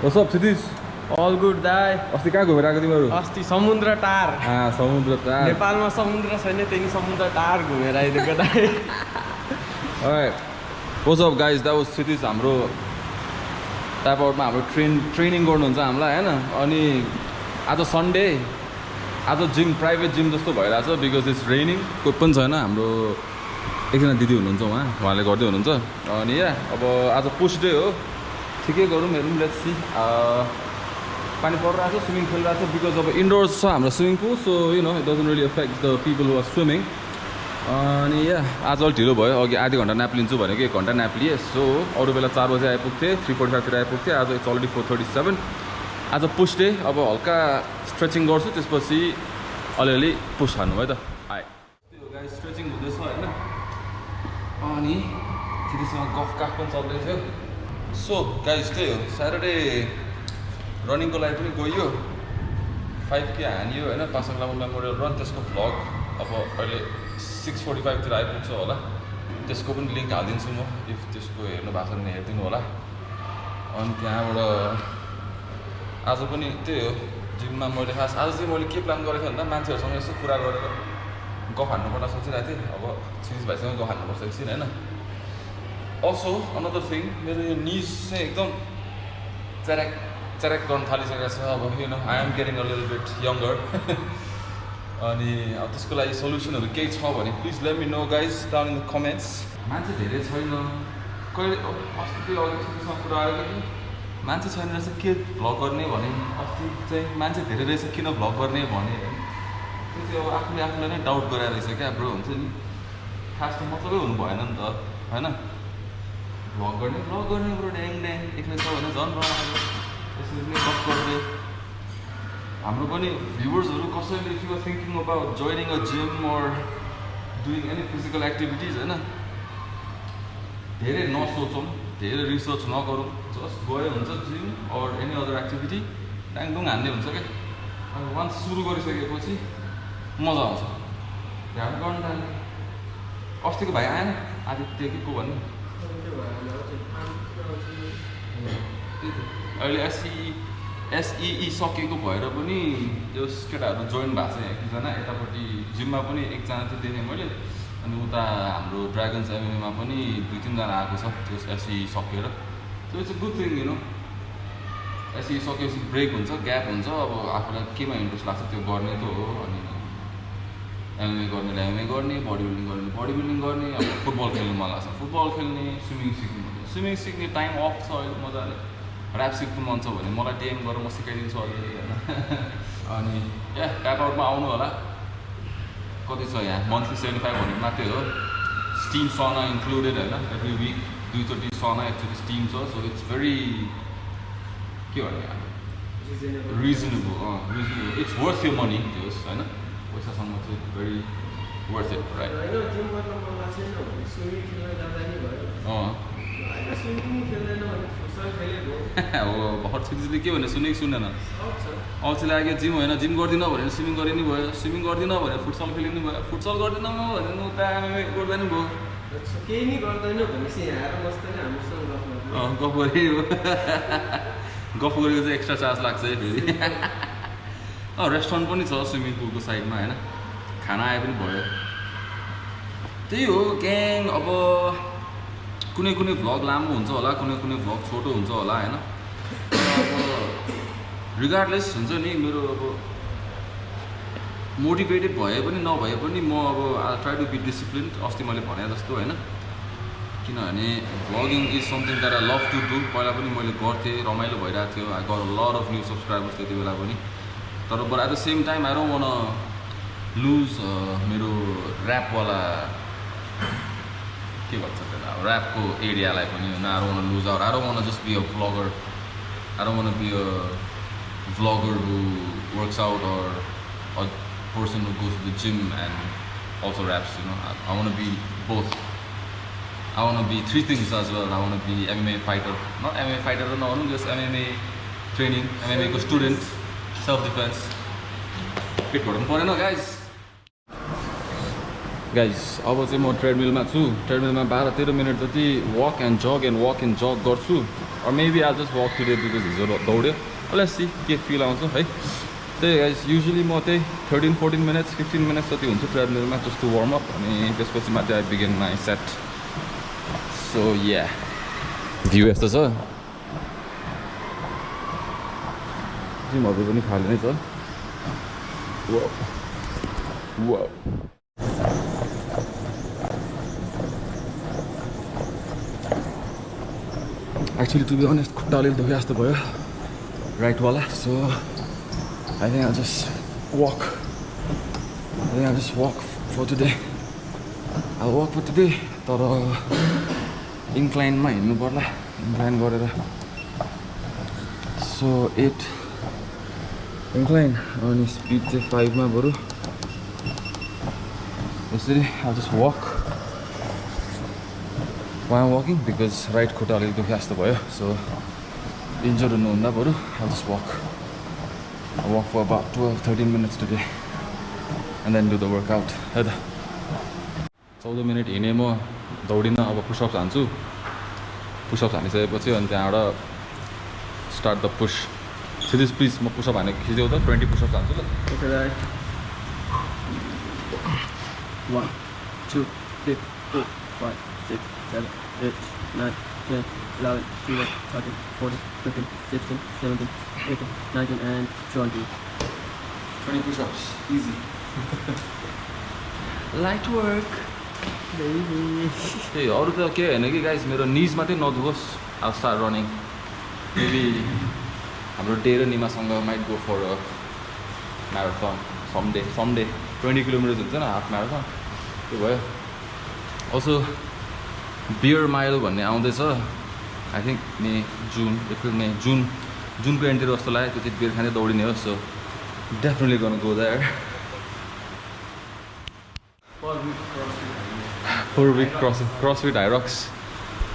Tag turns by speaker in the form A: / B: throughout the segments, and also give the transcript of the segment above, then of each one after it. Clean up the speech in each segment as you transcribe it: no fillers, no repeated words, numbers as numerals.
A: What's up, Sitish?
B: All good, दाइ.
A: अस्ति कहाँ घुमेर आएको तिमीहरू?
B: अस्ति समुद्र टार.
A: समुद्र टार.
B: नेपालमा समुद्र छैन, त्यही समुद्र टार घुमेर आइदिएको दाइ.
A: Alright. What's up, guys? That was Sitish. हाम्रो ट्याप आउटमा हाम्रो ट्रेनिङ गर्नुहुन्छ हामीलाई हैन. अनि आज सन्डे, आज जिम प्राइभेट जिम जस्तो भइरहेछ बिकज इट्स रेनिङ. कोही पनि छैन. हाम्रो एकजना दिदी हुनुहुन्छ उहाँले गर्दै हुनुहुन्छ. अनि अब आज पोस्ट डे हो. ठिकै गरौँ हेरौँ, लेट्स सी. पानी परिरहेको छ, स्विमिङ खेलिरहेको छ बिकज अब इन्डोर्स छ हाम्रो swimming pool. So you know it doesn't really affect the people who are swimming. अनि आज अलिक ढिलो भयो. अघि आधी घन्टा न्याप लिन्छु भनेको 1 घन्टा न्याप लिएँ. सो अरू बेला 4 बजे आइपुग्थेँ, 3:45तिर आइपुग्थेँ. आज इट्स अलरेडी 4:37. आज पुस डे. अब हल्का स्ट्रेचिङ गर्छु, त्यसपछि अलिअलि पुस हान्नु है त. आए त्यो गाइस स्ट्रेचिङ हुँदैछ होइन. अनि त्यतिसँग गफ पनि चल्दै थियो. सो गाइस त्यही हो, स्याटरडे रनिङको लागि पनि गइयो, 5K हानियो होइन, पासाङ लामो मेमोरियल रन. त्यसको भ्लग अब अहिले 6:45तिर आइपुग्छ होला. त्यसको पनि लिङ्क हालिदिन्छु म, इफ त्यसको हेर्नु भएको छ भने हेरिदिनु होला. अनि त्यहाँबाट आज पनि त्यही हो, जिममा मैले खास आज चाहिँ मैले के प्लान गरेको थिएँ भन्दा मान्छेहरूसँग यसो कुरा गरेर गफ हान्नुपर्दा सोचिरहेको थिएँ. अब चिज भाइसँग गफ हान्नुपर्छ एकछिन होइन. अल्सो अनदर थिङ, मेरो यो निज चाहिँ एकदम च्यारेक गर्न थालिसकेको छ. अब you know I am getting a little bit younger. अनि अब त्यसको लागि सोल्युसनहरू केही छ भने please let me know guys down in the comments. मान्छे धेरै छैन. कहिले अस्ति त्यो अघिसँग कुरा आयो कि मान्छे छैन रहेछ के भ्लग गर्ने भने. अस्ति चाहिँ मान्छे धेरै रहेछ किन भ्लग गर्ने भने त्यो चाहिँ अब आफूले नै डाउट गराएर रहेछ क्या ब्रो. हुन्छ नि, खास त मतलबै हुनु भएन नि त होइन. भ्लग गर्ने ब्रो ड्याङ एक्लै छ भने झन् रमाइलो. त्यसरी नै गफ गर्दै हाम्रो पनि भ्युवर्सहरू कसैले if you are thinking about joining a gym or doing any physical activities होइन, धेरै नसोचौँ, धेरै रिसर्च नगरौँ. जस्ट गयो हुन्छ gym or any other activity, डाङडुङ हान्ने हुन्छ क्या. अब वान्स सुरु गरिसकेपछि मजा आउँछ. ध्यान गर्नु थाल्ने. अस्तिको भाइ आएन आदित्य कि को भन्ने. अहिले एसई सकेको भएर पनि त्यो केटाहरू जोइन भएको छ एकजना. यतापट्टि जिममा पनि एकजना चाहिँ देखेँ मैले. अनि उता हाम्रो ड्रागन्स एमएमएमा पनि 2-3 जना आएको छ त्यो एसई सकेर. त्यो चाहिँ गुड थिङ यु नो. एसई सकेपछि ब्रेक हुन्छ, ग्याप हुन्छ. अब आफूलाई केमा इन्ट्रेस्ट लाग्छ त्यो गर्ने त हो. अनि एमएमए गर्नेले एमएमए गर्ने, बडी बिल्डिङ गर्ने. अब फुटबल खेल्नु मन लाग्छ, फुटबल खेल्ने. स्विमिङ सिक्ने टाइम अफ छ अहिले मजाले. ऱ्याप सिक्नु मन छ भने मलाई डिएम गरेर म सिकाइदिन्छु अलिअलि होइन. अनि ट्याप आउटमा आउनु होला. कति छ यहाँ मन्थली 75 भनेको मात्रै हो. स्टिम सना इन्क्लुडेड होइन. एभ्री विक 2-3 सना एक्चुअली स्टिम छ. सो इट्स भेरी के भने रिजनेबल. इट्स वर्थ यो मनी. त्यो होइन, पैसासँग चाहिँ भेरी वर्थ इट राइट. हो भर्खर छिटोले के भने सुनेको सुनेन. अल्छी लाग्यो जिम होइन, जिम गर्दिनँ भने स्विमिङ गरे नि भयो, स्विमिङ गर्दिनँ भने फुटसल खेलिनु भयो, फुटसल गर्दिनँ भने उता एमएमए गर्दा नि भयो.
B: केही नि गर्दैन भनेपछि यहाँ आएर बस्दैन हामीसँग
A: गफ गरेको चाहिँ एक्स्ट्रा चार्ज लाग्छ है फेरि. रेस्टुरेन्ट पनि छ स्विमिङ पुलको साइडमा होइन, खाना आए पनि भयो. त्यही हो ग्याङ. अब कुनै भ्लग लामो हुन्छ होला, कुनै भ्लग छोटो हुन्छ होला होइन. अब रिगार्डलेस हुन्छ नि, मेरो अब मोटिभेटेड भए पनि नभए पनि म अब I try to be disciplined. अस्ति मैले भने जस्तो होइन, किनभने vlogging is something that I love to do. पहिला पनि मैले गर्थेँ, रमाइलो भइरहेको थियो. I got a lot of new subscribers त्यति बेला पनि. तर but at the same time I don't want lose मेरो ऱ्यापवाला के भन्छ त्यसलाई, ऱ्यापको एरियालाई पनि होइन. I don't want lose out. I don't want just be a vlogger. I don't want be a vlogger who works out or a person who goes to the gym and also raps, you know. I want to be both. I want to be 3 things as well. I want to be MMA fighter, not MMA fighter, no, just MMA training, MMA को student, self defense. Fit गर्नु परेन guys. Guys अब चाहिँ म ट्रेडमिलमा छु ट्रेडमिलमा 12-13 minute जति walk and जग गर्छु or maybe I'll just walk today because हिजो दौड्यो let's see के फिल आउँछ है त्यही गाइज युजली म त्यही 13-14 मिनट्स 15 मिनट्स जति हुन्छु ट्रेडमिलमा जस्ट टु वार्म अप अनि त्यसपछि मात्रै I begin my set so yeah view यस्तो छ जिमहरू पनि खाली नै छ Wow. Actually, to be honest, खुट्टा अलिक दुखे जस्तो भयो राइट वाला so I think I'll just walk for today. I'll walk for today. तर इन्क्लाइनमा हिँड्नु पर्ला इन्क्लाइन गरेर so 8 इन्क्लाइन अनि स्पिड चाहिँ 5 मा बरु यसरी I'll just walk why I'm walking because right खुट्टा अलिक दुखे जस्तो भयो so injured हुनुहुँदा बरु I'll just walk for about 12-13 minutes today and then do the workout है त 14 मिनट हिँडेँ म दौडिन अब पुसअप्स हान्छु पुसअप्स हानिसकेपछि अनि त्यहाँबाट स्टार्ट द पुस सिधै प्लिज म पुसअप हानेको खिच्देऊ त 20 पुसअप्स हान्छु ल
B: Okay, right. 1, 2, 3, 4, 5, 6, 7, 8, 9, 10, 11, 12, 13, 14, 15, 16, 17, 18, 19, and 20.
A: 20 push-ups easy
B: Light work, baby.
A: Hey, अरू त के होइन कि गाइस मेरो निज मात्रै नदुखोस् I'll start running maybe हाम्रो डे र निमासँग might go for a marathon someday 20 kilometers हुन्छ न हाफ म्याराथन त्यो भयो also बियर माइल भन्ने आउँदैछ आई थिङ्क मे जुनको एन्डतिर जस्तो लाग्यो त्यो चाहिँ बियर खाँदै दौडिने हो सो डेफिनेटली गर्नु go there four week CrossFit Hyrox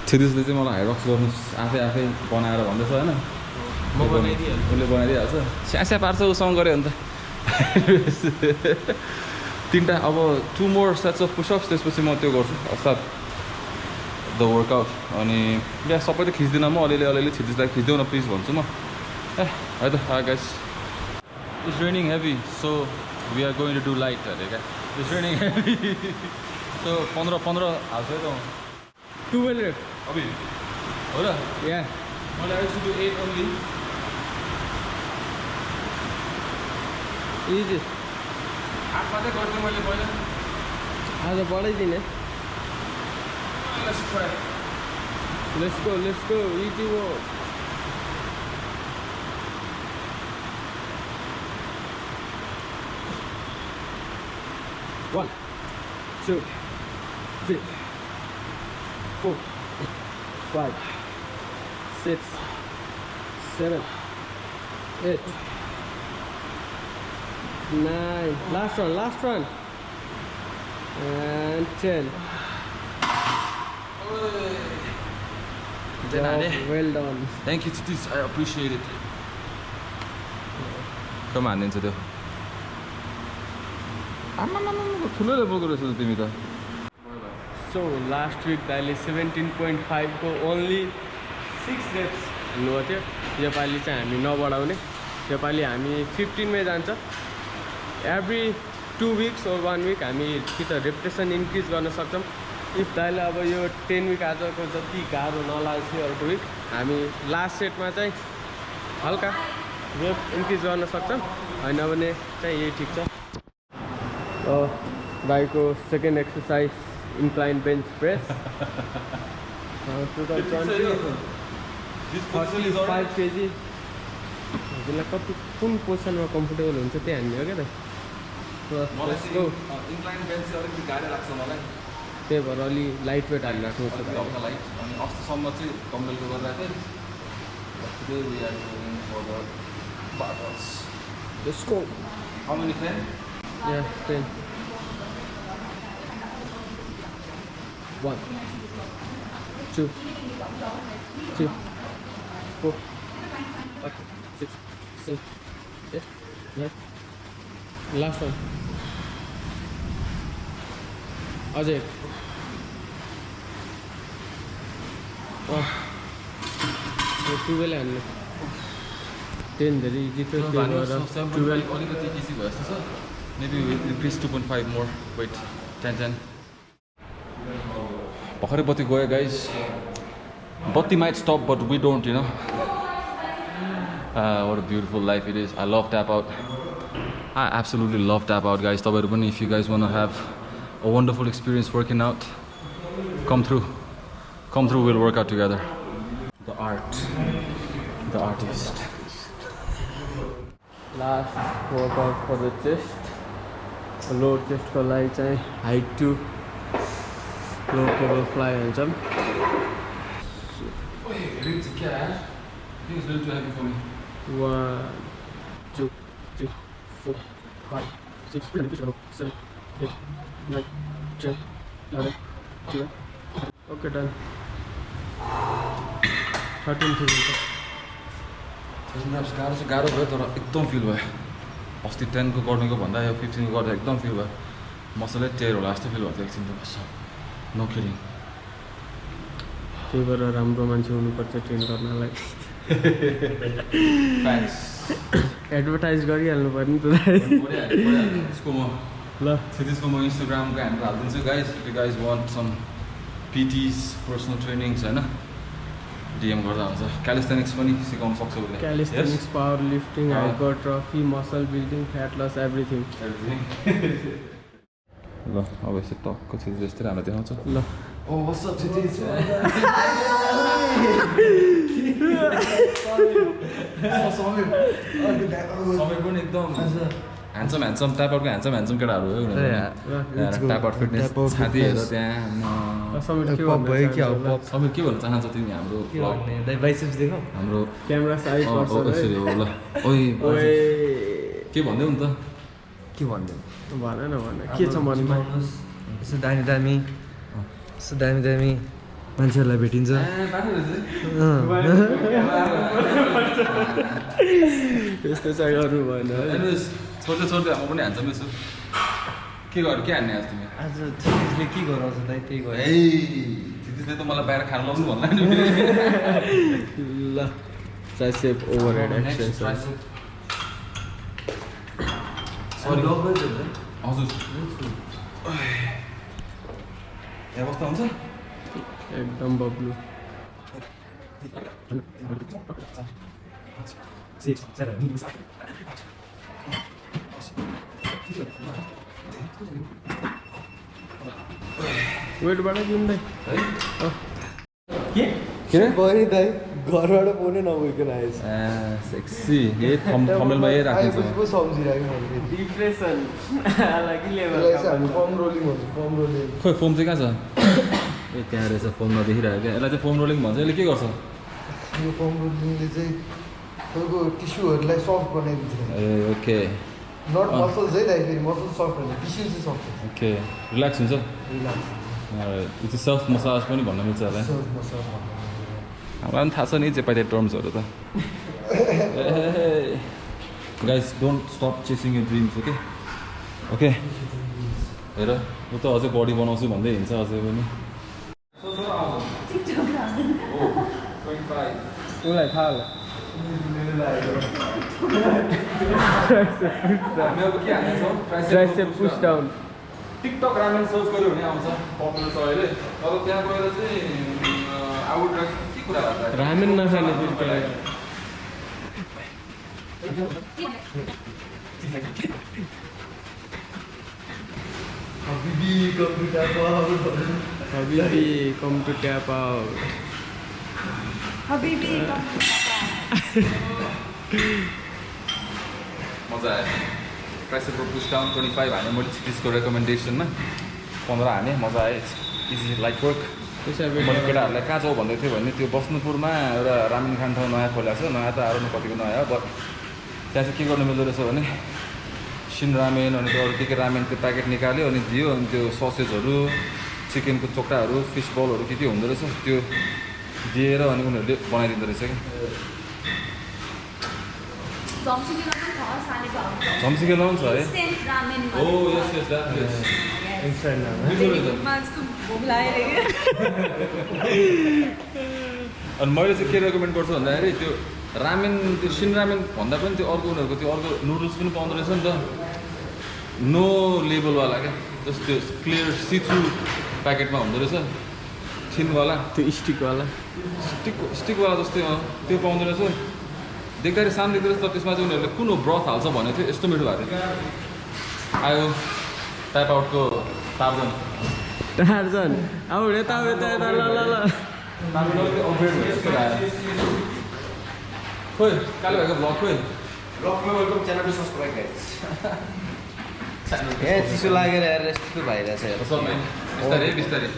A: छिरिसले चाहिँ मलाई हाइरक्स गर्नु आफै बनाएर भन्दैछ होइन उसले बनाइदिइहाल्छ स्यास्या पार्छ उसँग गऱ्यो भने त तीनटा अब 2 more sets of push-ups त्यसपछि म त्यो गर्छु अर्थात् द वर्कआउट अनि या सबै त खिच्दिनँ म अलिअलि छिट्छिलाई खिच्देऊ न प्लिज भन्छु म है त guys it's raining heavy so we are going to do light अरे क्या इट्स रेनिङ हेभी सो 15 हाल्छ है त
B: 200.
A: अभि हो र
B: Yeah.
A: मैले I to do 8 only
B: Easy.
A: हात मात्रै गर्थेँ मैले पहिला
B: आज बढाइदिने.
A: Let's try.
B: Let's go. Easy work. One, 2, 3, 4, 5, 6, 7, 8, 9. Last one. And 10. Well done.
A: Thank you to this. I appreciate it. Come on into the. ठुलो लेभलको रहेछ तिमी त
B: So last week दाइले 17.5 को only 6 reps हान्नुभएको थियो योपालि चाहिँ हामी नबढाउने योपालि हामी 15 मै जान्छ एभ्री 2 weeks or 1 week हामी कि त रेपुटेसन इन्क्रिज गर्न सक्छौँ इफ दाइले अब यो 10 week आजको जति गाह्रो नलाग्छ अर्को विक हामी लास्ट सेटमा चाहिँ हल्का रेप इन्क्रिज गर्न सक्छौँ होइन भने चाहिँ यही ठिक छ भाइको second exercise incline bench press 35 kg हजुरलाई कति कुन पोजिसनमा कम्फोर्टेबल हुन्छ त्यही हान्ने हो क्या त
A: इन्क्लाइन बेन्च चाहिँ अलिकति गाह्रो लाग्छ मलाई
B: त्यही भएर अलि लाइट वेट हालिराख्नु छ
A: हल्का लाइट अनि अस्तिसम्म चाहिँ कम्बलको गरिरहेको थिएँ we are going for the barbells.
B: Let's go.
A: How many 10?
B: Yeah, 10. 1, 2, 3, 4, 5, 6, 7, 8, 9. Last one. अझै टुवेल्भ हान्नु 10 धेरै इजी थियो त्यो भएर 12
A: अलिकति इजी भयो जस्तो छ मेबी इन्क्रिज 2.5 मोर वेट 10 भर्खरै बत्ती गयो गाइज बत्ती might stop but we don't you know what a beautiful life it is I love tap out I absolutely love tap out guys तपाईहरु पनि if you guys want to have a wonderful experience working out come through we'll work out together the artist
B: last workout for the chest lower chest को लागि चाहिँ height to low cable fly haन्छौँ
A: It's a little too heavy for me.
B: 1 2 3 4 5 6 7 8 9 10 11 12 okay done 13 थियो
A: गाह्रो भयो तर एकदम feel भयो अस्ति 10 को गर्नेको भन्दा यो 15 को गर्दा एकदम फिल भयो मसलै टेर होला जस्तो फिल भएको थियो एकछिन त बस्छ नो किडिङ
B: त्यही भएर राम्रो मान्छे हुनुपर्छ ट्रेन गर्नलाई
A: थ्याङ्क्स
B: एडभर्टाइज गरिहाल्नु पर्यो नि त
A: त्यसको म
B: ल
A: त्यसको म इन्स्टाग्रामको ह्यान्डल हालिदिन्छु guys if you guys want some PTs personal trainings होइन डिएम गर्दा हुन्छ क्यालिस्थेनिक्स पनि सिकाउनु सक्छ उसले
B: calisthenics power lifting hypertrophy muscle building fat loss everything
A: ल अब यसो टक्क चाहिँ जस्तै हाम्रो देखाउँछ
B: ल
A: Oh, what's up, titties? Samir पनि एकदम ह्यान्डसम ट्यापआउटको ह्यान्डसम केटाहरू हो ट्यापआउट फिटनेस छाती हेर त्यहाँ
B: समीर के
A: समीर के भन्न चाहन्छ तिमी हाम्रो हाम्रो
B: क्यामेरा साइड
A: यसरी हो ल ओइ के भन्दै हुन् त
C: के भन्दै
B: भन न के छ मनमा
C: यसो दामी मान्छेहरूलाई भेटिन्छ
B: त्यस्तो चाहिँ गर्नु भएन
A: छोड्दै हाम्रो पनि हान्छौँ यसो के गर्यो के हान्ने आज तिमी
C: आज छिटिसले के गराउँछ दाइ त्यही गयो
A: छिटिसले त मलाई बाहिर खानु लाउनु भन्ला नि
B: ल ट्राइसेप ओभरहेड एक्सरसाइज
A: हजुर यहाँ बस्दा हुन्छ
B: एकदम बब्लु वेटबाट किन्दै
A: के
C: भयो दाइ घरबाट फोनै नगइकन आएछ
A: सेक्सी यही थम्बनेलमा यही राखिन्छ
C: पो सम्झिरहेको मैले
B: डिप्रेसन
C: फर्म रोलिङ भन्छ फर्म रोलिङ
A: खोइ फोम चाहिँ कहाँ छ ए त्यहाँ रहेछ फोम नदेखिरहेको क्या यसलाई चाहिँ फोम रोलिङ भन्छ यसले के गर्छ
C: यो फर्म रोलिङले चाहिँ तपाईँको टिस्युहरूलाई सफ्ट बनाइदिन्छ
A: ए ओके
C: नट मसल्स है दाइ फेरि मसल सफ्ट होइन टिस्यु चाहिँ सफ्ट हुन्छ
A: ओके रिल्याक्स हुन्छ
C: रिल्याक्स
A: यो चाहिँ सेल्फ मसाज पनि भन्न मिल्छ होला
C: सेल्फ मसल
A: हामीलाई पनि थाहा छ नि चेपाइटे टर्म्सहरू त guys don't stop chasing your dreams okay okay हेर ऊ त अझै बडी बनाउँछु भन्दै हिँड्छ अझै पनि
B: उसलाई थाहा होला tricep push down
A: TikTok ramen search गऱ्यो भने आउँछ पपुलर छ अहिले तर त्यहाँ गएर चाहिँ आउट के कुरा
B: रामेन नखाने फेरि
C: Habibi, come to tap out.
B: Habibi, come to tap out.
D: Habibi, come to tap out.
A: मजा आयो ट्राइसेपको पुश डाउन 25 हाने मैले छिटिसको रेकमेन्डेसनमा 15 हाने मजा आयो इजी लाइट वर्क मैले केटाहरूलाई कहाँ जाउँ भन्दै थियो भने त्यो बस्नुपुरमा एउटा रामेन खान ठाउँ नयाँ खोलेको छ नयाँ त आएर कतिको नयाँ हो बट त्यहाँ चाहिँ के गर्नु मिल्दो रहेछ भने सिन रामेन अनि त्यो अरू के रामेन त्यो प्याकेट निकाल्यो अनि दियो अनि त्यो ससेजहरू चिकनको चोक्टाहरू फिस बलहरू के हुँदो रहेछ त्यो दिएर अनि उनीहरूले बनाइदिँदो रहेछ कि झम्सिकेलामा पनि छ है
D: Instant ramen.
A: Oh, yes, that is.
D: Yes.
A: अनि मैले चाहिँ के रेकमेन्ड गर्छु भन्दाखेरि त्यो रामेन त्यो सिन रामेन भन्दा पनि त्यो अर्को उनीहरूको त्यो अर्को नुडल्स पनि पाउँदो रहेछ नि त नो लेबलवाला क्या जस्तो त्यो क्लियर सिथ्रु प्याकेटमा हुँदो रहेछ थिनवाला
B: त्यो स्टिकवाला
A: स्टिकवाला जस्तै त्यो पाउँदो रहेछ देख्दाखेरि सानो देख्दो रहेछ तर त्यसमा चाहिँ उनीहरूले कुन ब्रथ हाल्छ भनेको थियो यस्तो मिठो भएको थियो आयो ट्याप आउटको टार्जन
B: अब यता ल ल
A: अपग्रेड भयो जस्तो लाग्यो खोइ कालो भएको ब्लग खोइ
C: ए चिसो लागेर हेरेर यस्तो भइरहेछ
A: बिस्तारै बिस्तारै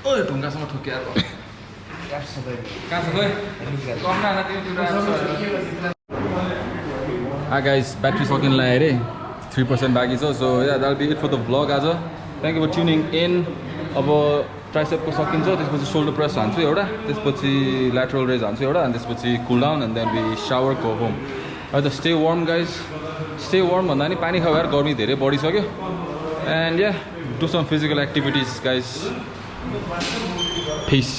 A: ओ ढुङ्गासँग ठोकिएर कहाँ छ खोइ गाइस ब्याट्री सकिनलाई अरे 3% बाँकी छ so yeah that be it for the vlog आज thank you for tuning in अब ट्राइसेपको सकिन्छ त्यसपछि सोल्डर प्रेस हान्छु एउटा त्यसपछि ल्याटरल रेज हान्छु एउटा अनि त्यसपछि cool down and then be shower go home अहिले त stay warm guys stay warm भन्दा नि पानी खाएर गर्मी धेरै बढिसक्यो and yeah do some physical activities guys piece